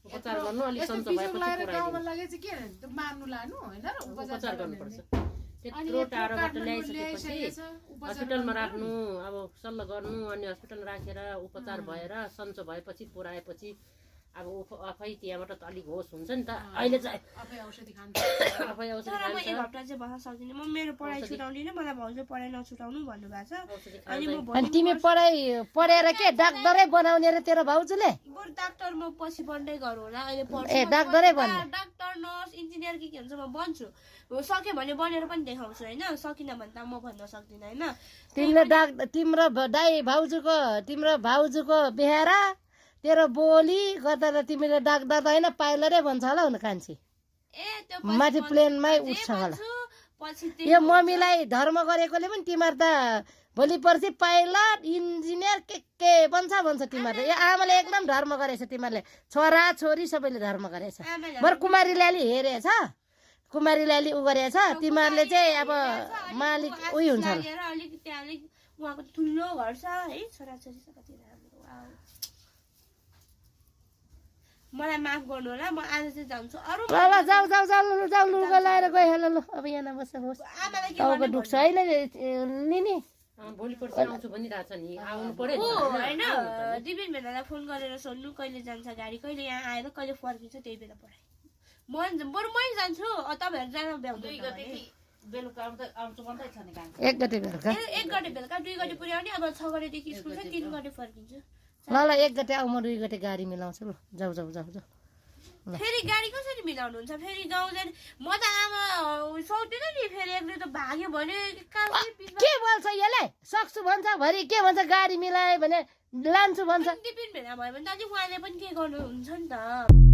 उपचार गर्नु अलि सन्चो भएपछि उपचार गर्नुपर्छ त्यत्रो टाढोबाट ल्याइसकेपछि हस्पिटलमा राख्नु अब सल्लाह गर्नु अनि हस्पिटलमा राखेर उपचार भएर सन्चो भएपछि पुऱ्याएपछि अब आफै त्यहाँबाट त अलिक होस हुन्छ नि त अहिले चाहिँ आफै औषधि खान्छ सक्दिनँ म मेरो पढाइ छुटाउँदिनँ मलाई भाउजू पढाइ नछुटाउनु भन्नुभएको छ अनि तिमी पढेर के डाक्टरै बनाउने रे तेरो भाउजूले बरु डाक्टर म पछि बन्दै गरौँ होला अहिले ए डाक्टरै बन्ने डाक्टर नर्स इन्जिनियर के हुन्छ म बन्छु सके भने बनेर पनि देखाउँछु होइन सकिनँ भने त म भन्न सक्दिनँ होइन तिम्रो तिम्रो भाउजूको बेहारा तेरो बोली गर्दा त तिमीले डाक्टर त होइन पाइलरै भन्छ होला हुन कान्छी माथि प्लेनमै उठ्छ होला यो मम्मीलाई धर्म गरेकोले पनि तिमीहरू त भोलि पर्सि पाइलट इन्जिनियर के भन्छ तिमीहरू यो आमाले एकदम धर्म गरेछ तिमीहरूले छोरा छोरी सबैले धर्म गरेछ बरु कुमारी ल्याली हेरेछ कुमारी ल्याली उ गरेछ तिमीहरूले चाहिँ अब मालिक उही हुन्छ उहाँको ठुलो घर छ है छोराछोरी सबैतिर मलाई माफ गर्नु होला म आज चाहिँ जान्छु अरु ल जाऊ लुगा लाएर गयो ल अब यहाँ नबस्छ होस् अब दुख्छ होइन लिने भोलि पर्सि आउँछु भनिरहेछ नि आउनु पर्यो होइन दिपेन भेनालाई फोन गरेर सोध्नु कहिले जान्छ गाडी कहिले यहाँ आएर कहिले फर्किन्छ त्यही बेला पढाइ बरु मै जान्छु तपाईँहरू जान भ्याउँदैन बेलुका आउँछु भन्दै छ नि एक गते बेलुका 2 गते पुर्याउने अब 6 गतेदेखि स्कुल छ 3 गते फर्किन्छु ल 1 गते आऊ म 2 गते गाडी मिलाउँछु ल जाऊ फेरि गाडी कसरी मिलाउनुहुन्छ फेरि गाउँ जाने म त आमा सक्दिनँ नि फेरि एकले त भाग्यो भने के बोल्छ यसले सक्छु भन्छ भरि के भन्छ गाडी मिलाए भने लान्छु भन्छ दिपिन भेना भयो भने त उहाँले पनि के गर्नुहुन्छ नि त